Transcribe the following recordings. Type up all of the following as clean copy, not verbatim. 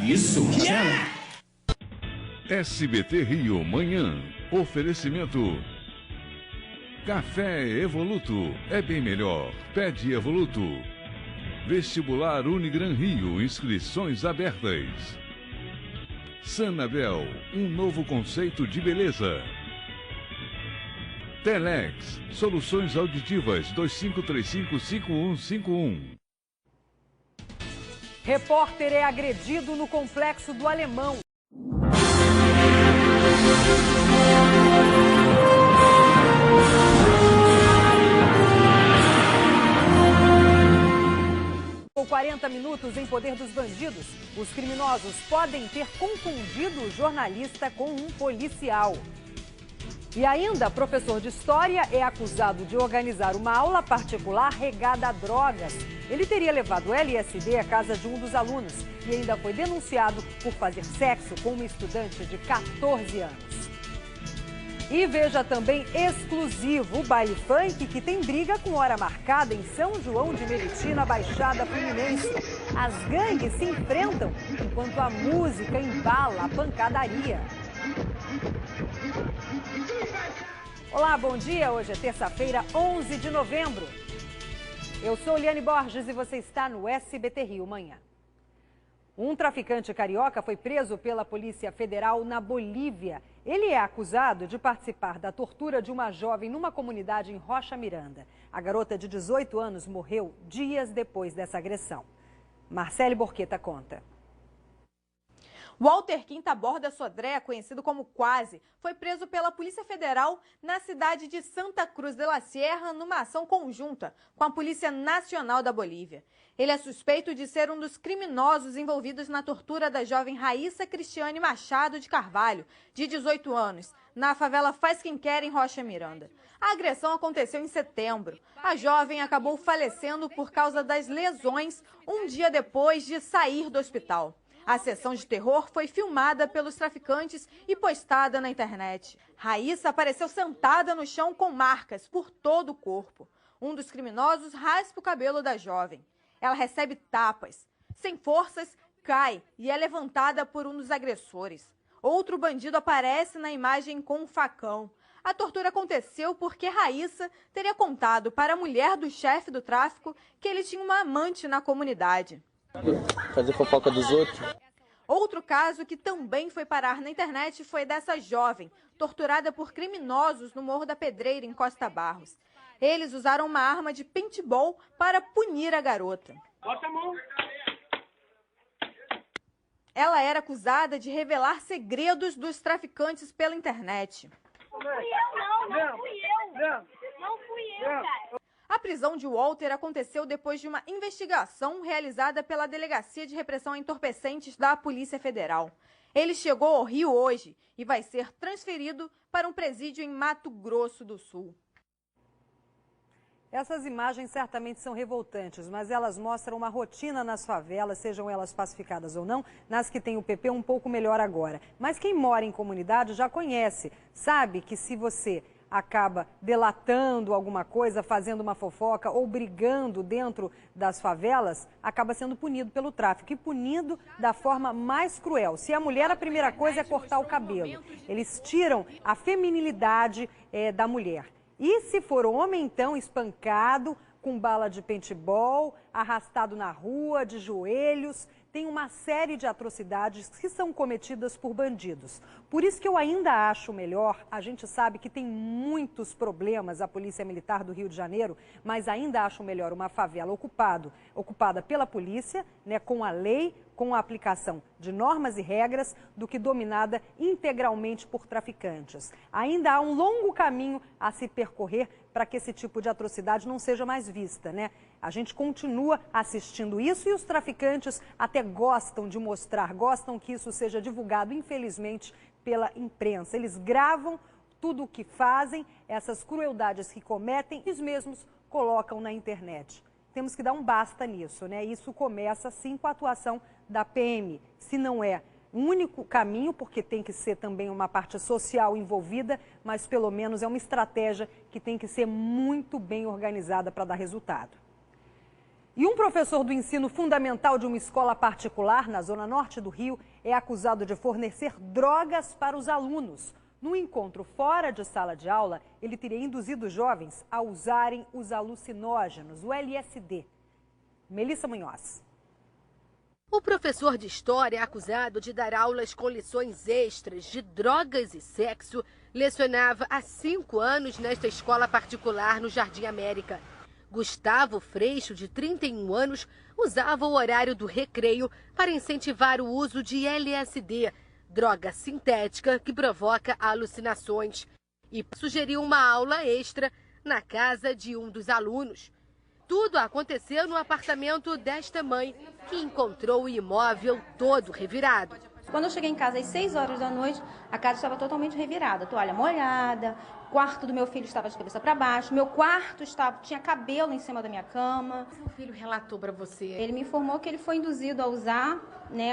isso? SBT Rio, manhã. Oferecimento. Café Evoluto. É bem melhor. Pede Evoluto. Vestibular Unigran Rio. Inscrições abertas. Sanabel. Um novo conceito de beleza. Telex. Soluções auditivas. 2535-5151. Repórter é agredido no Complexo do Alemão. Com 40 minutos em poder dos bandidos, os criminosos podem ter confundido o jornalista com um policial. E ainda, professor de História é acusado de organizar uma aula particular regada a drogas. Ele teria levado LSD à casa de um dos alunos e ainda foi denunciado por fazer sexo com uma estudante de 14 anos. E veja também exclusivo o baile funk que tem briga com hora marcada em São João de Meriti, na Baixada Fluminense. As gangues se enfrentam enquanto a música embala a pancadaria. Olá, bom dia. Hoje é terça-feira, 11 de novembro. Eu sou Liane Borges e você está no SBT Rio Manhã. Um traficante carioca foi preso pela Polícia Federal na Bolívia. Ele é acusado de participar da tortura de uma jovem numa comunidade em Rocha Miranda. A garota de 18 anos morreu dias depois dessa agressão. Marcele Borqueta conta. Walter Quinta Borda Sodré, conhecido como Quase, foi preso pela Polícia Federal na cidade de Santa Cruz de la Sierra numa ação conjunta com a Polícia Nacional da Bolívia. Ele é suspeito de ser um dos criminosos envolvidos na tortura da jovem Raíssa Cristiane Machado de Carvalho, de 18 anos, na favela Faz Quem Quer, em Rocha Miranda. A agressão aconteceu em setembro. A jovem acabou falecendo por causa das lesões um dia depois de sair do hospital. A sessão de terror foi filmada pelos traficantes e postada na internet. Raíssa apareceu sentada no chão com marcas por todo o corpo. Um dos criminosos raspa o cabelo da jovem. Ela recebe tapas. Sem forças, cai e é levantada por um dos agressores. Outro bandido aparece na imagem com um facão. A tortura aconteceu porque Raíssa teria contado para a mulher do chefe do tráfico que ele tinha uma amante na comunidade. Fazer fofoca dos outros. Outro caso que também foi parar na internet foi dessa jovem, torturada por criminosos no Morro da Pedreira, em Costa Barros. Eles usaram uma arma de paintball para punir a garota. Bota a mão. Ela era acusada de revelar segredos dos traficantes pela internet. Não fui eu, não fui eu. Não fui eu, cara. A prisão de Walter aconteceu depois de uma investigação realizada pela Delegacia de Repressão a Entorpecentes da Polícia Federal. Ele chegou ao Rio hoje e vai ser transferido para um presídio em Mato Grosso do Sul. Essas imagens certamente são revoltantes, mas elas mostram uma rotina nas favelas, sejam elas pacificadas ou não, nas que tem o PP um pouco melhor agora. Mas quem mora em comunidade já conhece, sabe que se você acaba delatando alguma coisa, fazendo uma fofoca ou brigando dentro das favelas, acaba sendo punido pelo tráfico e punido da forma mais cruel. Se a mulher, a primeira coisa é cortar o cabelo. Eles tiram a feminilidade da mulher. E se for homem, então, espancado, com bala de paintball, arrastado na rua, de joelhos. Tem uma série de atrocidades que são cometidas por bandidos. Por isso que eu ainda acho melhor, a gente sabe que tem muitos problemas a Polícia Militar do Rio de Janeiro, mas ainda acho melhor uma favela ocupada pela polícia, né, com a lei, com a aplicação de normas e regras, do que dominada integralmente por traficantes. Ainda há um longo caminho a se percorrer para que esse tipo de atrocidade não seja mais vista, né? A gente continua assistindo isso e os traficantes até gostam de mostrar, gostam que isso seja divulgado, infelizmente, pela imprensa. Eles gravam tudo o que fazem, essas crueldades que cometem, eles mesmos colocam na internet. Temos que dar um basta nisso, né? Isso começa, sim, com a atuação da PM. Se não é o único caminho, porque tem que ser também uma parte social envolvida, mas pelo menos é uma estratégia que tem que ser muito bem organizada para dar resultado. E um professor do ensino fundamental de uma escola particular na zona norte do Rio é acusado de fornecer drogas para os alunos. Num encontro fora de sala de aula, ele teria induzido os jovens a usarem os alucinógenos, o LSD. Melissa Munhoz. O professor de história é acusado de dar aulas com lições extras de drogas e sexo. Lecionava há 5 anos nesta escola particular no Jardim América. Gustavo Freixo, de 31 anos, usava o horário do recreio para incentivar o uso de LSD, droga sintética que provoca alucinações, e sugeriu uma aula extra na casa de um dos alunos. Tudo aconteceu no apartamento desta mãe, que encontrou o imóvel todo revirado. Quando eu cheguei em casa às 6 horas da noite, a casa estava totalmente revirada, toalha molhada, o quarto do meu filho estava de cabeça para baixo, meu quarto tinha cabelo em cima da minha cama. O seu filho relatou para você? Ele me informou que ele foi induzido a usar,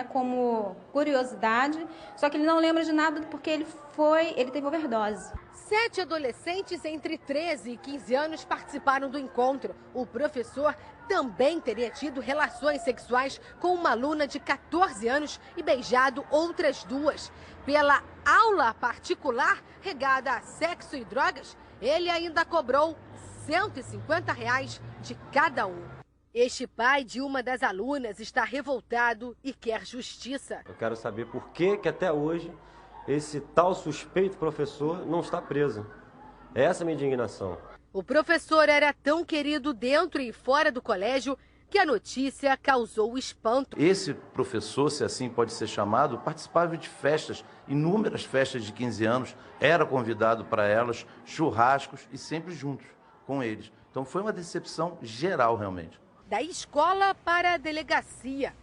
como curiosidade, só que ele não lembra de nada porque ele teve overdose. 7 adolescentes entre 13 e 15 anos participaram do encontro. O professor também teria tido relações sexuais com uma aluna de 14 anos e beijado outras 2. Pela aula particular regada a sexo e drogas, ele ainda cobrou R$150 de cada um. Este pai de uma das alunas está revoltado e quer justiça. Eu quero saber por que até hoje esse tal suspeito professor não está preso. Essa é a minha indignação. O professor era tão querido dentro e fora do colégio que a notícia causou espanto. Esse professor, se assim pode ser chamado, participava de festas, inúmeras festas de 15 anos, era convidado para elas, churrascos e sempre juntos com eles. Então foi uma decepção geral realmente. Da escola para a delegacia.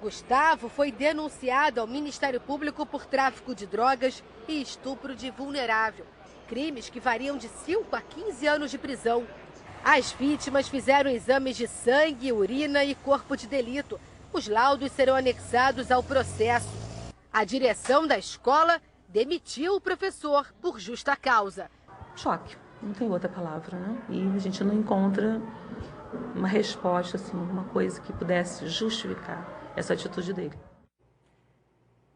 Gustavo foi denunciado ao Ministério Público por tráfico de drogas e estupro de vulnerável. Crimes que variam de 5 a 15 anos de prisão. As vítimas fizeram exames de sangue, urina e corpo de delito. Os laudos serão anexados ao processo. A direção da escola demitiu o professor por justa causa. Choque, não tem outra palavra, né? E a gente não encontra uma resposta, assim, uma coisa que pudesse justificar essa atitude dele.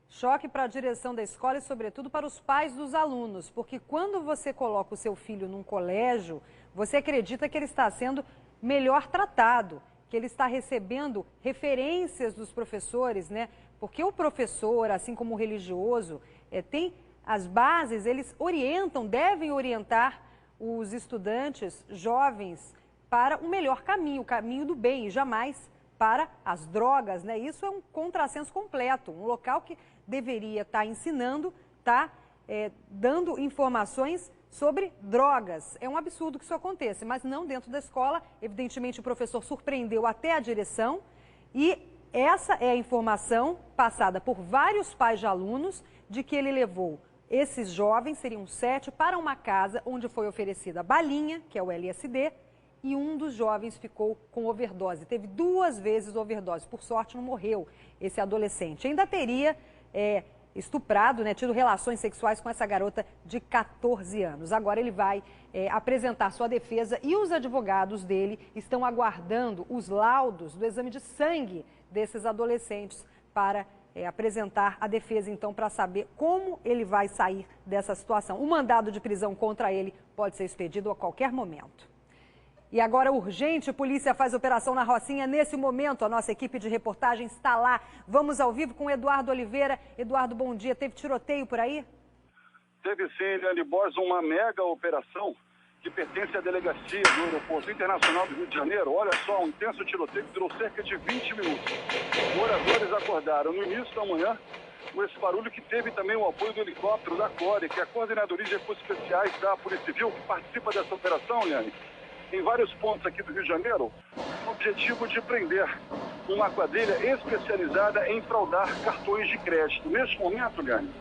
Choque para a direção da escola e, sobretudo, para os pais dos alunos, porque quando você coloca o seu filho num colégio, você acredita que ele está sendo melhor tratado, que ele está recebendo referências dos professores, né? Porque o professor, assim como o religioso, tem as bases, eles orientam, devem orientar os estudantes jovens para o melhor caminho, o caminho do bem, e jamais para as drogas, né? Isso é um contrassenso completo, um local que deveria estar ensinando, está dando informações sobre drogas. É um absurdo que isso aconteça, mas não dentro da escola. Evidentemente, o professor surpreendeu até a direção e essa é a informação passada por vários pais de alunos de que ele levou esses jovens, seriam 7, para uma casa onde foi oferecida a balinha, que é o LSD, e um dos jovens ficou com overdose. Teve 2 vezes overdose. Por sorte, não morreu esse adolescente. Ainda teria estuprado, né, tido relações sexuais com essa garota de 14 anos. Agora ele vai apresentar sua defesa e os advogados dele estão aguardando os laudos do exame de sangue desses adolescentes para apresentar a defesa, então, para saber como ele vai sair dessa situação. O mandado de prisão contra ele pode ser expedido a qualquer momento. E agora, urgente, a polícia faz operação na Rocinha. Nesse momento, a nossa equipe de reportagem está lá. Vamos ao vivo com o Eduardo Oliveira. Eduardo, bom dia. Teve tiroteio por aí? Teve sim, Eliane Borges, uma mega operação que pertence à delegacia do Aeroporto Internacional do Rio de Janeiro. Olha só, um intenso tiroteio que durou cerca de 20 minutos. Moradores acordaram no início da manhã com esse barulho, que teve também o apoio do helicóptero da CORE, que é a Coordenadoria de Recursos Especiais da Polícia Civil, que participa dessa operação, Eliane, em vários pontos aqui do Rio de Janeiro, com o objetivo de prender uma quadrilha especializada em fraudar cartões de crédito. Neste momento, Eliane,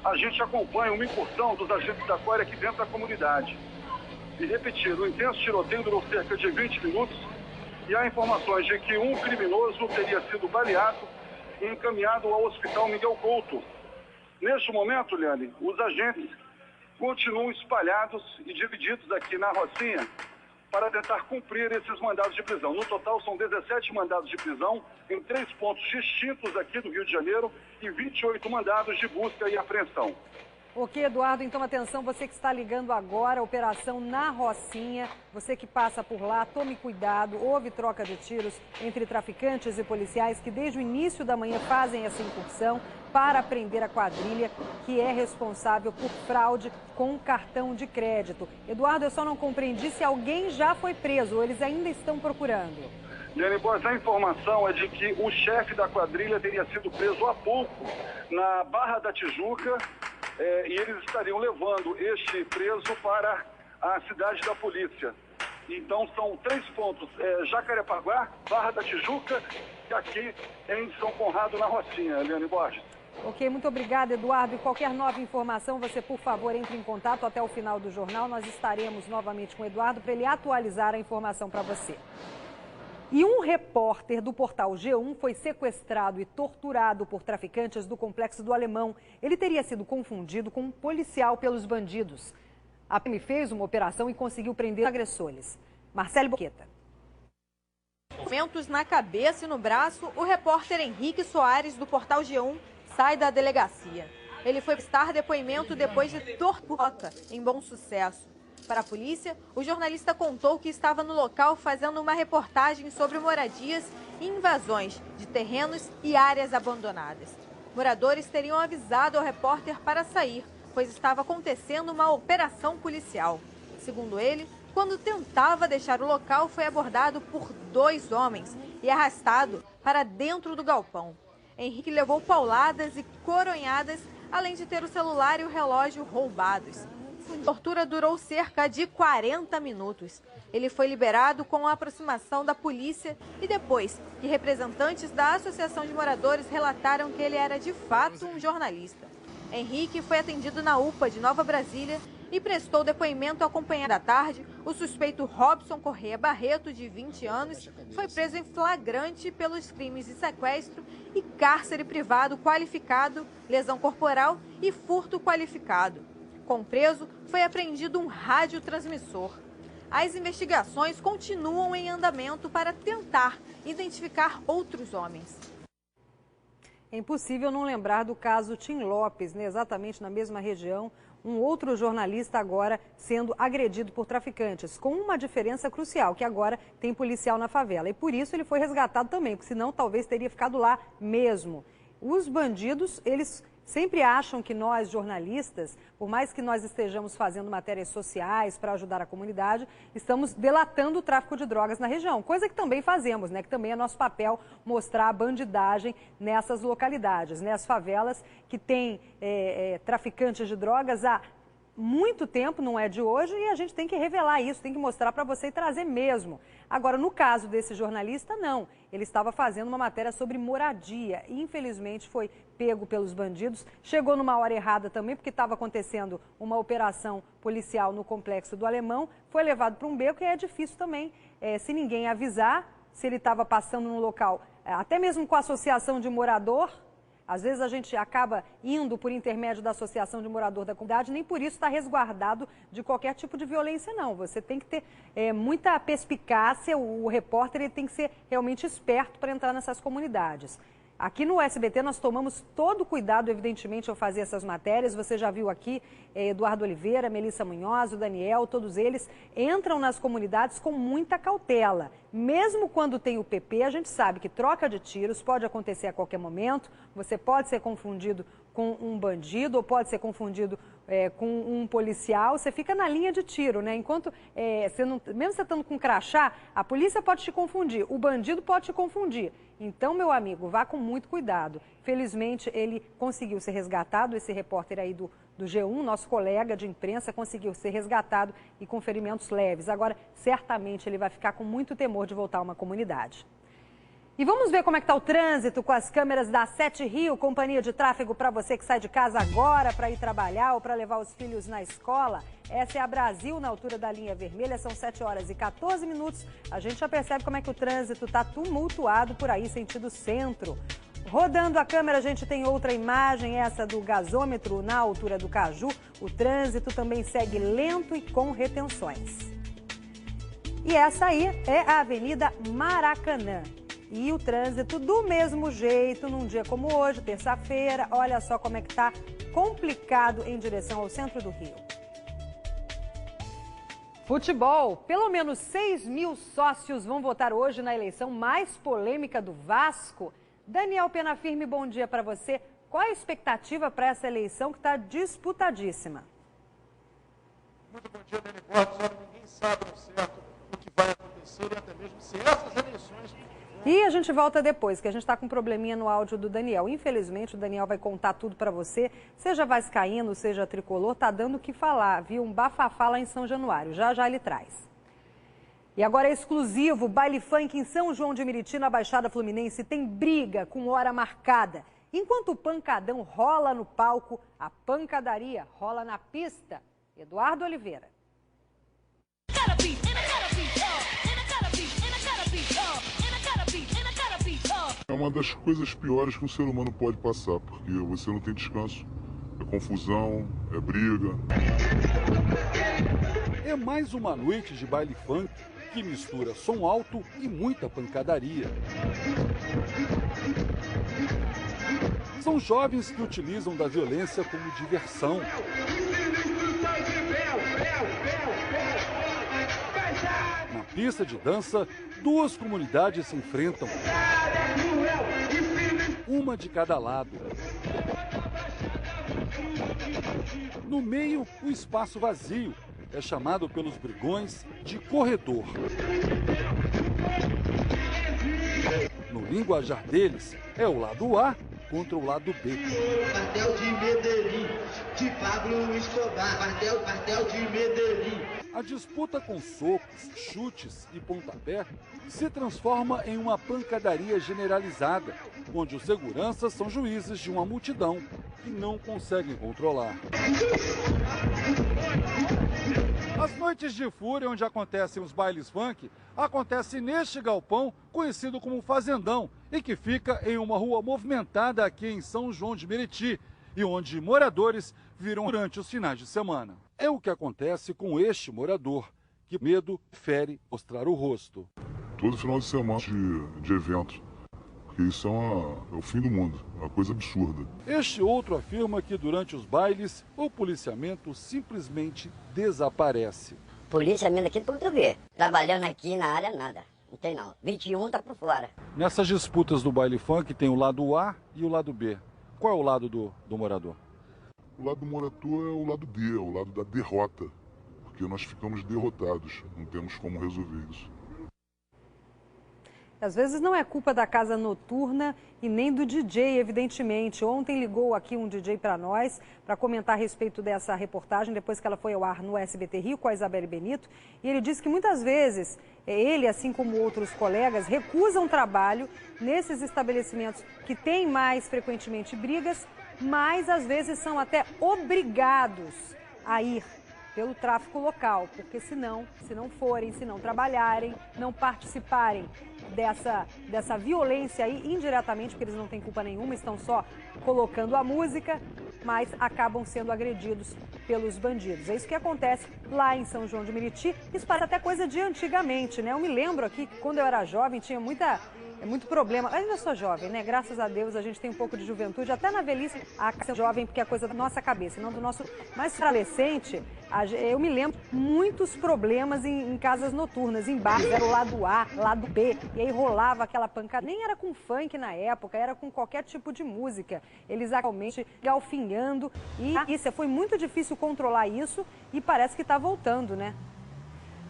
a gente acompanha uma incursão dos agentes da CORE aqui dentro da comunidade. E repetir, o intenso tiroteio durou cerca de 20 minutos e há informações de que um criminoso teria sido baleado e encaminhado ao Hospital Miguel Couto. Neste momento, Eliane, os agentes continuam espalhados e divididos aqui na Rocinha para tentar cumprir esses mandados de prisão. No total, são 17 mandados de prisão em 3 pontos distintos aqui do Rio de Janeiro e 28 mandados de busca e apreensão. Ok, Eduardo, então atenção, você que está ligando agora, operação na Rocinha, você que passa por lá, tome cuidado, houve troca de tiros entre traficantes e policiais que desde o início da manhã fazem essa incursão para prender a quadrilha que é responsável por fraude com cartão de crédito. Eduardo, eu só não compreendi se alguém já foi preso ou eles ainda estão procurando. Liane Borges, a informação é de que o chefe da quadrilha teria sido preso há pouco na Barra da Tijuca, e eles estariam levando este preso para a cidade da polícia. Então são 3 pontos, Jacarepaguá, Barra da Tijuca e aqui em São Conrado, na Rocinha, Liane Borges. Ok, muito obrigada, Eduardo. E qualquer nova informação, você, por favor, entre em contato até o final do jornal. Nós estaremos novamente com o Eduardo para ele atualizar a informação para você. E um repórter do portal G1 foi sequestrado e torturado por traficantes do Complexo do Alemão. Ele teria sido confundido com um policial pelos bandidos. A PM fez uma operação e conseguiu prender agressores. Marcelo Boqueta. Movimentos na cabeça e no braço, o repórter Henrique Soares, do portal G1, sai da delegacia. Ele foi prestar depoimento depois de tortura em Bom Sucesso. Para a polícia, o jornalista contou que estava no local fazendo uma reportagem sobre moradias e invasões de terrenos e áreas abandonadas. Moradores teriam avisado ao repórter para sair, pois estava acontecendo uma operação policial. Segundo ele, quando tentava deixar o local, foi abordado por 2 homens e arrastado para dentro do galpão. Henrique levou pauladas e coronhadas, além de ter o celular e o relógio roubados. A tortura durou cerca de 40 minutos. Ele foi liberado com a aproximação da polícia e depois que representantes da Associação de Moradores relataram que ele era de fato um jornalista. Henrique foi atendido na UPA de Nova Brasília e prestou depoimento acompanhado. Da tarde, o suspeito Robson Correia Barreto, de 20 anos, foi preso em flagrante pelos crimes de sequestro e cárcere privado qualificado, lesão corporal e furto qualificado. Com o preso, foi apreendido um radiotransmissor. As investigações continuam em andamento para tentar identificar outros homens. É impossível não lembrar do caso Tim Lopes, né? Exatamente na mesma região, um outro jornalista agora sendo agredido por traficantes, com uma diferença crucial, que agora tem policial na favela. E por isso ele foi resgatado também, porque senão talvez teria ficado lá mesmo. Os bandidos, eles sempre acham que nós, jornalistas, por mais que nós estejamos fazendo matérias sociais para ajudar a comunidade, estamos delatando o tráfico de drogas na região, coisa que também fazemos, né? Que também é nosso papel mostrar a bandidagem nessas localidades, né? As favelas que têm traficantes de drogas há muito tempo, não é de hoje, e a gente tem que revelar isso, tem que mostrar para você e trazer mesmo. Agora, no caso desse jornalista, não. Ele estava fazendo uma matéria sobre moradia e, infelizmente, foi pego pelos bandidos. Chegou numa hora errada também, porque estava acontecendo uma operação policial no Complexo do Alemão. Foi levado para um beco e é difícil também, se ninguém avisar, se ele estava passando no local, até mesmo com a associação de morador. Às vezes a gente acaba indo por intermédio da associação de morador da comunidade, nem por isso está resguardado de qualquer tipo de violência, não. Você tem que ter muita perspicácia, o repórter ele tem que ser realmente esperto para entrar nessas comunidades. Aqui no SBT nós tomamos todo o cuidado, evidentemente, ao fazer essas matérias. Você já viu aqui Eduardo Oliveira, Melissa Munhoz, o Daniel, todos eles entram nas comunidades com muita cautela. Mesmo quando tem o PP, a gente sabe que troca de tiros pode acontecer a qualquer momento. Você pode ser confundido com um bandido ou pode ser confundido com um policial. Você fica na linha de tiro, né? Enquanto, mesmo você estando com crachá, a polícia pode te confundir, o bandido pode te confundir. Então, meu amigo, vá com muito cuidado. Felizmente, ele conseguiu ser resgatado, esse repórter aí do G1, nosso colega de imprensa, conseguiu ser resgatado e com ferimentos leves. Agora, certamente, ele vai ficar com muito temor de voltar a uma comunidade. E vamos ver como é que está o trânsito com as câmeras da Sete Rio, companhia de tráfego para você que sai de casa agora para ir trabalhar ou para levar os filhos na escola. Essa é a Brasil, na altura da linha vermelha, são 7 horas e 14 minutos. A gente já percebe como é que o trânsito está tumultuado por aí, sentido centro. Rodando a câmera, a gente tem outra imagem, essa do gasômetro na altura do Caju. O trânsito também segue lento e com retenções. E essa aí é a Avenida Maracanã. E o trânsito do mesmo jeito, num dia como hoje, terça-feira. Olha só como é que tá complicado em direção ao centro do Rio. Futebol. Pelo menos 6.000 sócios vão votar hoje na eleição mais polêmica do Vasco. Daniel Penafirme, bom dia para você. Qual a expectativa para essa eleição que está disputadíssima? Muito bom dia, Dani Borges. Olha, ninguém sabe ao certo o que vai acontecer e até mesmo se essas eleições... E a gente volta depois, que a gente está com um probleminha no áudio do Daniel. Infelizmente, o Daniel vai contar tudo para você. Seja vascaíno, seja tricolor, tá dando o que falar, viu? Um bafafá lá em São Januário. Já já ele traz. E agora é exclusivo, baile funk em São João de Meriti, na Baixada Fluminense, tem briga com hora marcada. Enquanto o pancadão rola no palco, a pancadaria rola na pista. Eduardo Oliveira. É uma das coisas piores que um ser humano pode passar, porque você não tem descanso, é confusão, é briga. É mais uma noite de baile funk que mistura som alto e muita pancadaria. São jovens que utilizam da violência como diversão. Na pista de dança, duas comunidades se enfrentam. Uma de cada lado. No meio, o espaço vazio é chamado pelos brigões de corredor. No linguajar deles, é o lado A contra o lado B. Quartel de Medellín, de Pablo Escobar, quartel de Medellín. A disputa com socos, chutes e pontapé se transforma em uma pancadaria generalizada, onde os seguranças são juízes de uma multidão que não conseguem controlar. As noites de fúria, onde acontecem os bailes funk, acontecem neste galpão conhecido como Fazendão e que fica em uma rua movimentada aqui em São João de Meriti e onde moradores viram durante os finais de semana. É o que acontece com este morador, que medo prefere mostrar o rosto. Todo final de semana de evento, porque isso é o fim do mundo, é uma coisa absurda. Este outro afirma que durante os bailes, o policiamento simplesmente desaparece. Policiamento aqui tudo vê, trabalhando aqui na área nada, não tem não, 21 tá por fora. Nessas disputas do baile funk tem o lado A e o lado B. Qual é o lado do morador? O lado do morador é o lado D, é o lado da derrota, porque nós ficamos derrotados, não temos como resolver isso. Às vezes não é culpa da casa noturna e nem do DJ, evidentemente. Ontem ligou aqui um DJ para nós para comentar a respeito dessa reportagem, depois que ela foi ao ar no SBT Rio com a Isabelle Benito. E ele disse que muitas vezes ele, assim como outros colegas, recusam trabalho nesses estabelecimentos que têm mais frequentemente brigas, mas às vezes são até obrigados a ir pelo tráfico local, porque se não forem, se não trabalharem, não participarem dessa violência aí, indiretamente, porque eles não têm culpa nenhuma, estão só colocando a música, mas acabam sendo agredidos pelos bandidos. É isso que acontece lá em São João de Meriti. Isso parece até coisa de antigamente, né? Eu me lembro aqui que quando eu era jovem tinha muito problema. Eu ainda sou jovem, né? Graças a Deus a gente tem um pouco de juventude, até na velhice, a jovem, porque é coisa da nossa cabeça, não do nosso. Mas adolescente, eu me lembro muitos problemas em casas noturnas, em bares, era o lado A, lado B, e aí rolava aquela pancada. Nem era com funk na época, era com qualquer tipo de música. Eles realmente galfinhando, e isso foi muito difícil controlar isso e parece que está voltando, né?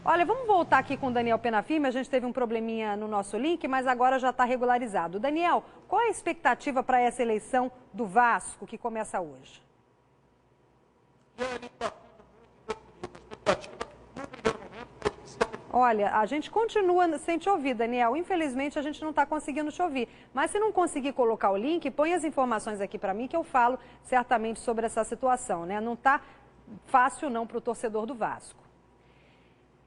Olha, vamos voltar aqui com o Daniel Penafirme, a gente teve um probleminha no nosso link, mas agora já está regularizado. Daniel, qual é a expectativa para essa eleição do Vasco que começa hoje? Olha, a gente continua sem te ouvir, Daniel. Infelizmente, a gente não está conseguindo te ouvir. Mas se não conseguir colocar o link, põe as informações aqui para mim que eu falo certamente sobre essa situação, né? Não está fácil não para o torcedor do Vasco.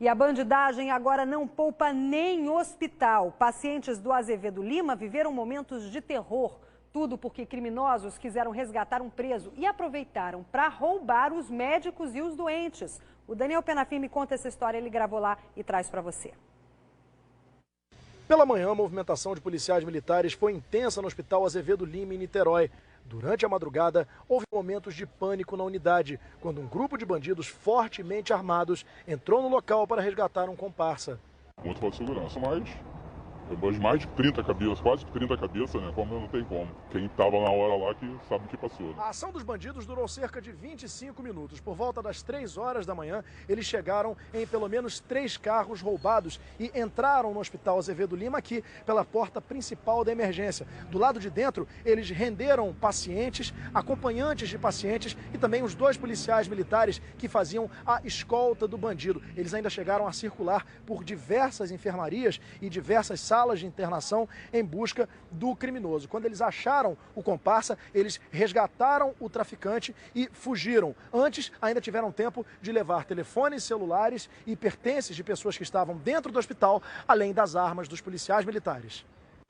E a bandidagem agora não poupa nem hospital. Pacientes do Azevedo Lima viveram momentos de terror. Tudo porque criminosos quiseram resgatar um preso e aproveitaram para roubar os médicos e os doentes. O Daniel Penafim conta essa história, ele gravou lá e traz para você. Pela manhã, a movimentação de policiais militares foi intensa no Hospital Azevedo Lima, em Niterói. Durante a madrugada, houve momentos de pânico na unidade, quando um grupo de bandidos fortemente armados entrou no local para resgatar um comparsa. Muito falta de segurança, mas mais de 30 cabeças, quase 30 cabeças, né? Como não tem como. Quem estava na hora lá que sabe o que passou. Né? A ação dos bandidos durou cerca de 25 minutos. Por volta das 3 horas da manhã, eles chegaram em pelo menos 3 carros roubados e entraram no Hospital Azevedo Lima aqui pela porta principal da emergência. Do lado de dentro, eles renderam pacientes, acompanhantes de pacientes e também os 2 policiais militares que faziam a escolta do bandido. Eles ainda chegaram a circular por diversas enfermarias e diversas salas de internação em busca do criminoso. Quando eles acharam o comparsa, eles resgataram o traficante e fugiram. Antes, ainda tiveram tempo de levar telefones celulares e pertences de pessoas que estavam dentro do hospital, além das armas dos policiais militares.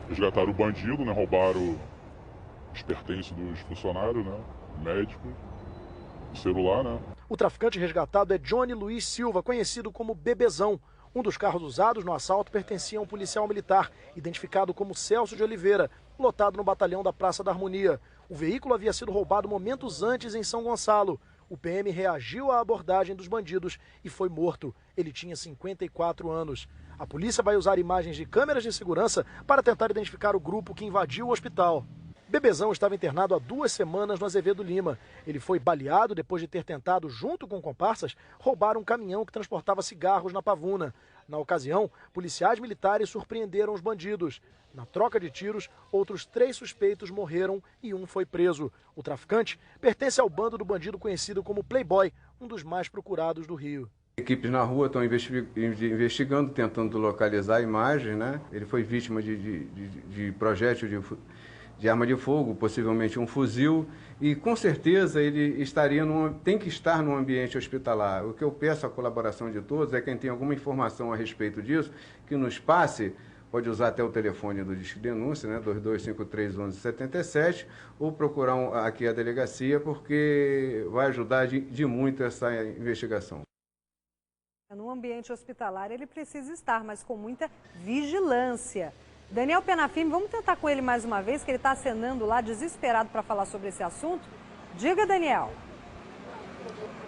Resgataram o bandido, né? Roubaram os pertences dos funcionários, né? Médico, o celular, né? O traficante resgatado é Johnny Luiz Silva, conhecido como Bebezão. Um dos carros usados no assalto pertencia a um policial militar, identificado como Celso de Oliveira, lotado no batalhão da Praça da Harmonia. O veículo havia sido roubado momentos antes em São Gonçalo. O PM reagiu à abordagem dos bandidos e foi morto. Ele tinha 54 anos. A polícia vai usar imagens de câmeras de segurança para tentar identificar o grupo que invadiu o hospital. Bebezão estava internado há 2 semanas no Azevedo Lima. Ele foi baleado depois de ter tentado, junto com comparsas, roubar um caminhão que transportava cigarros na Pavuna. Na ocasião, policiais militares surpreenderam os bandidos. Na troca de tiros, outros 3 suspeitos morreram e um foi preso. O traficante pertence ao bando do bandido conhecido como Playboy, um dos mais procurados do Rio. Equipes na rua estão investigando, tentando localizar a imagem, né? Ele foi vítima de projétil de arma de fogo, possivelmente um fuzil, e com certeza ele tem que estar num ambiente hospitalar. O que eu peço a colaboração de todos é quem tem alguma informação a respeito disso, que nos passe, pode usar até o telefone do Disque Denúncia, né, 2253-1177, ou procurar aqui a delegacia, porque vai ajudar de muito essa investigação. No ambiente hospitalar ele precisa estar, mas com muita vigilância. Daniel Penafim, vamos tentar com ele mais uma vez, que ele está acenando lá, desesperado para falar sobre esse assunto. Diga, Daniel.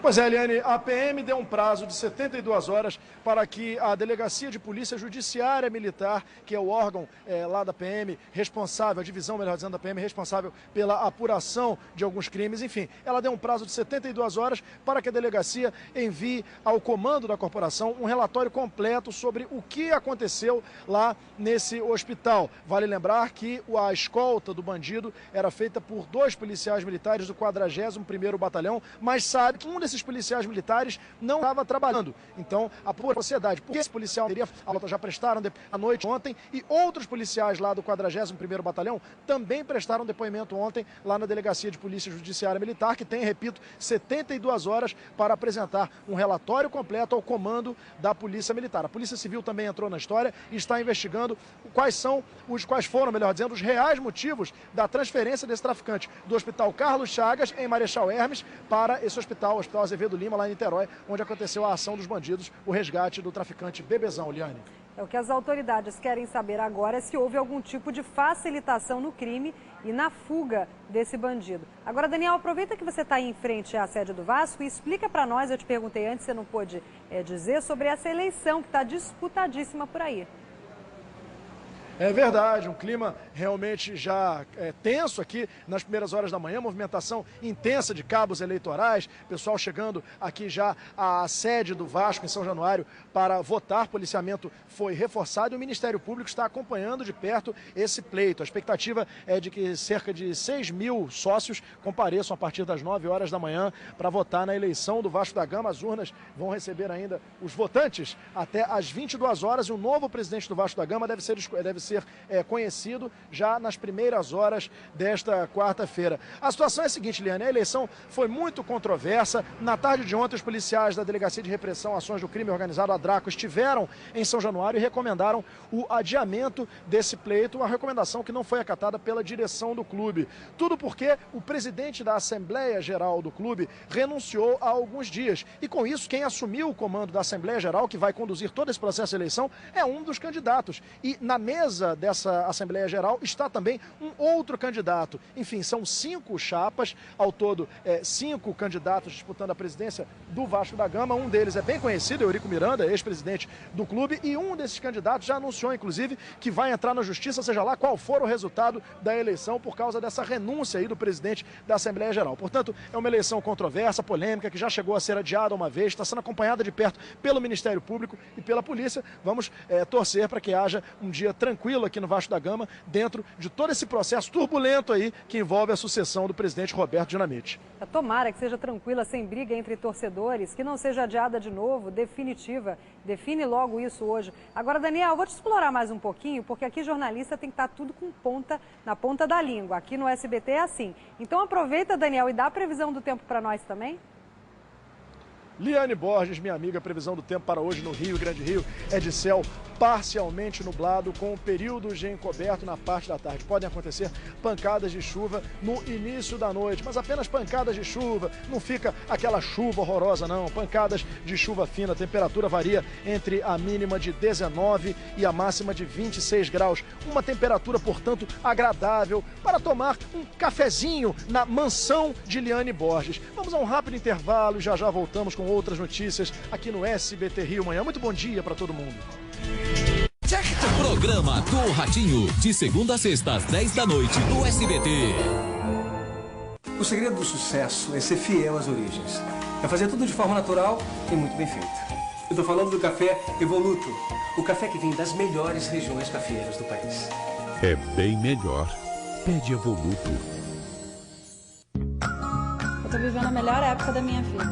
Pois é, Eliane, a PM deu um prazo de 72 horas para que a Delegacia de Polícia Judiciária Militar, que é o órgão lá da PM, responsável, a divisão, melhor dizendo, da PM, responsável pela apuração de alguns crimes, enfim, ela deu um prazo de 72 horas para que a delegacia envie ao comando da corporação um relatório completo sobre o que aconteceu lá nesse hospital. Vale lembrar que a escolta do bandido era feita por 2 policiais militares do 41º Batalhão, mas sabe que um desses policiais militares não estava trabalhando. Então, a sociedade, porque esse policial teria já prestaram à noite ontem e outros policiais lá do 41º Batalhão também prestaram depoimento ontem lá na Delegacia de Polícia Judiciária Militar, que tem, repito, 72 horas para apresentar um relatório completo ao comando da Polícia Militar. A Polícia Civil também entrou na história e está investigando quais foram, melhor dizendo, os reais motivos da transferência desse traficante do Hospital Carlos Chagas, em Marechal Hermes, para esse hospital Azevedo Lima, lá em Niterói, onde aconteceu a ação dos bandidos, o resgate do traficante Bebezão, Liane. O que as autoridades querem saber agora é se houve algum tipo de facilitação no crime e na fuga desse bandido. Agora, Daniel, aproveita que você está aí em frente à sede do Vasco e explica para nós, eu te perguntei antes, você não pôde dizer, sobre essa eleição que está disputadíssima por aí. É verdade, um clima realmente já tenso aqui nas primeiras horas da manhã, movimentação intensa de cabos eleitorais, pessoal chegando aqui já à sede do Vasco em São Januário para votar, policiamento foi reforçado e o Ministério Público está acompanhando de perto esse pleito. A expectativa é de que cerca de 6.000 sócios compareçam a partir das 9 horas da manhã para votar na eleição do Vasco da Gama. As urnas vão receber ainda os votantes até às 22 horas e o novo presidente do Vasco da Gama deve ser ser conhecido já nas primeiras horas desta quarta-feira. A situação é a seguinte, Liane, a eleição foi muito controversa. Na tarde de ontem, os policiais da Delegacia de Repressão Ações do Crime Organizado, a DRACO, estiveram em São Januário e recomendaram o adiamento desse pleito, uma recomendação que não foi acatada pela direção do clube. Tudo porque o presidente da Assembleia Geral do clube renunciou há alguns dias. E com isso, quem assumiu o comando da Assembleia Geral, que vai conduzir todo esse processo de eleição, é um dos candidatos. E na mesa dessa Assembleia Geral está também um outro candidato. Enfim, são 5 chapas, ao todo 5 candidatos disputando a presidência do Vasco da Gama. Um deles é bem conhecido, Eurico Miranda, ex-presidente do clube, e um desses candidatos já anunciou, inclusive, que vai entrar na justiça, seja lá qual for o resultado da eleição, por causa dessa renúncia aí do presidente da Assembleia Geral. Portanto, é uma eleição controversa, polêmica, que já chegou a ser adiada uma vez, está sendo acompanhada de perto pelo Ministério Público e pela polícia. Vamos torcer para que haja um dia tranquilo aqui no Vasco da Gama, dentro de todo esse processo turbulento aí que envolve a sucessão do presidente Roberto Dinamite. Tomara que seja tranquila, sem briga entre torcedores, que não seja adiada de novo, definitiva. Define logo isso hoje. Agora, Daniel, vou te explorar mais um pouquinho, porque aqui jornalista tem que estar tudo na ponta da língua. Aqui no SBT é assim. Então aproveita, Daniel, e dá a previsão do tempo para nós também. Liane Borges, minha amiga, a previsão do tempo para hoje no Rio, Grande Rio, é de céu parcialmente nublado, com períodos de encoberto na parte da tarde. Podem acontecer pancadas de chuva no início da noite, mas apenas pancadas de chuva, não fica aquela chuva horrorosa não, pancadas de chuva fina. A temperatura varia entre a mínima de 19 e a máxima de 26 graus. Uma temperatura, portanto, agradável para tomar um cafezinho na mansão de Liane Borges. Vamos a um rápido intervalo e já voltamos com outras notícias aqui no SBT Rio Manhã. Muito bom dia para todo mundo. Programa do Ratinho, de segunda a sexta às 10 da noite no SBT. O segredo do sucesso é ser fiel às origens. É fazer tudo de forma natural e muito bem feito. Eu tô falando do café Evoluto, o café que vem das melhores regiões cafeeiras do país. É bem melhor. Pede Evoluto. Eu tô vivendo a melhor época da minha vida.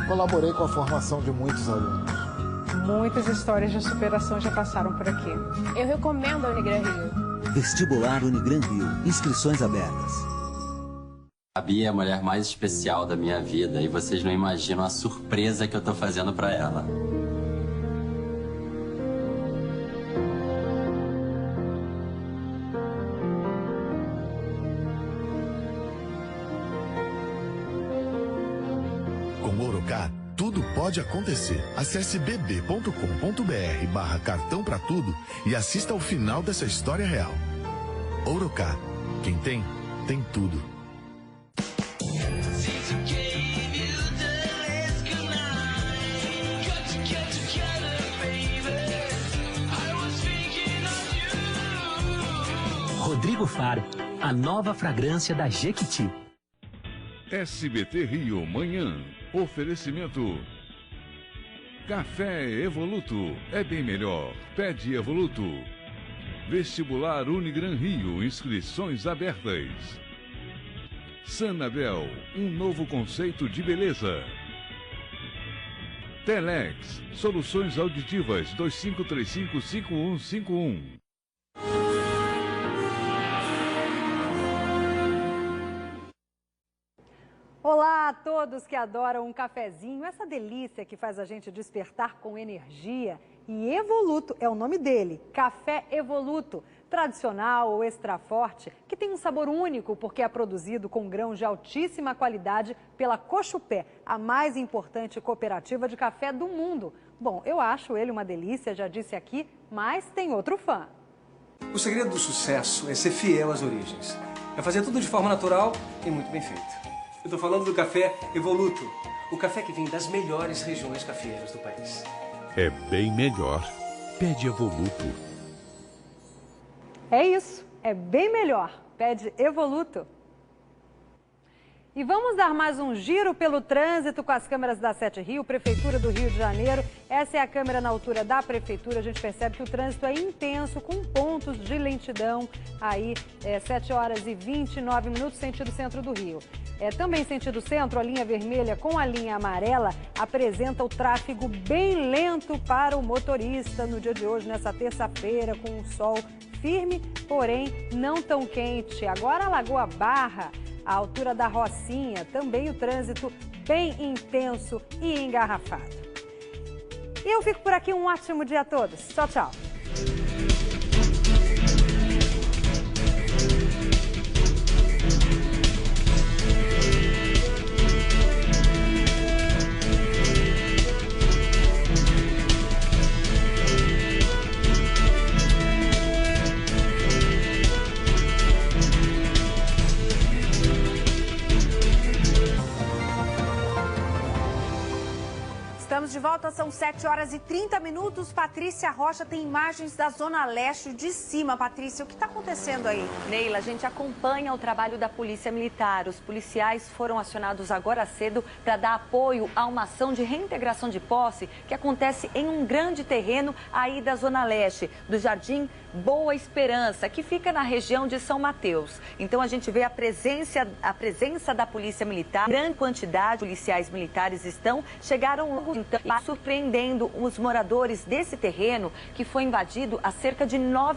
Colaborei com a formação de muitos alunos. Muitas histórias de superação já passaram por aqui. Eu recomendo a Unigran Rio. Vestibular Unigran Rio. Inscrições abertas. A Bia é a mulher mais especial da minha vida e vocês não imaginam a surpresa que eu tô fazendo pra ela. Com Ourocá, tudo pode acontecer. Acesse bb.com.br/cartão pra tudo e assista ao final dessa história real. Ourocá, quem tem, tem tudo. Rodrigo Faro, a nova fragrância da Jequiti. SBT Rio Manhã. Oferecimento. Café Evoluto. É bem melhor. Pede Evoluto. Vestibular Unigran Rio. Inscrições abertas. Sanabel. Um novo conceito de beleza. Telex. Soluções auditivas 2535-5151. Olá a todos que adoram um cafezinho, essa delícia que faz a gente despertar com energia. E Evoluto é o nome dele, Café Evoluto, tradicional ou extra forte, que tem um sabor único porque é produzido com grãos de altíssima qualidade pela Cochupé, a mais importante cooperativa de café do mundo. Bom, eu acho ele uma delícia, já disse aqui, mas tem outro fã. O segredo do sucesso é ser fiel às origens. É fazer tudo de forma natural e muito bem feito. Eu tô falando do café Evoluto, o café que vem das melhores regiões cafeeiras do país. É bem melhor. Pede Evoluto. É isso, é bem melhor. Pede Evoluto. E vamos dar mais um giro pelo trânsito com as câmeras da 7 Rio, Prefeitura do Rio de Janeiro. Essa é a câmera na altura da Prefeitura. A gente percebe que o trânsito é intenso, com pontos de lentidão. Aí, 7 horas e 29 minutos, sentido centro do Rio. Também sentido centro, a linha vermelha com a linha amarela apresenta o tráfego bem lento para o motorista no dia de hoje, nessa terça-feira, com o sol firme, porém não tão quente. Agora a Lagoa Barra, a altura da Rocinha, também o trânsito bem intenso e engarrafado. E eu fico por aqui, um ótimo dia a todos. Tchau, tchau. Estamos de volta, são 7h30. Patrícia Rocha tem imagens da Zona Leste de cima. Patrícia, o que está acontecendo aí? Neila, a gente acompanha o trabalho da Polícia Militar. Os policiais foram acionados agora cedo para dar apoio a uma ação de reintegração de posse que acontece em um grande terreno aí da Zona Leste, do Jardim Boa Esperança, que fica na região de São Mateus. Então a gente vê a presença da Polícia Militar, grande quantidade de policiais militares chegaram então, surpreendendo os moradores desse terreno que foi invadido há cerca de 9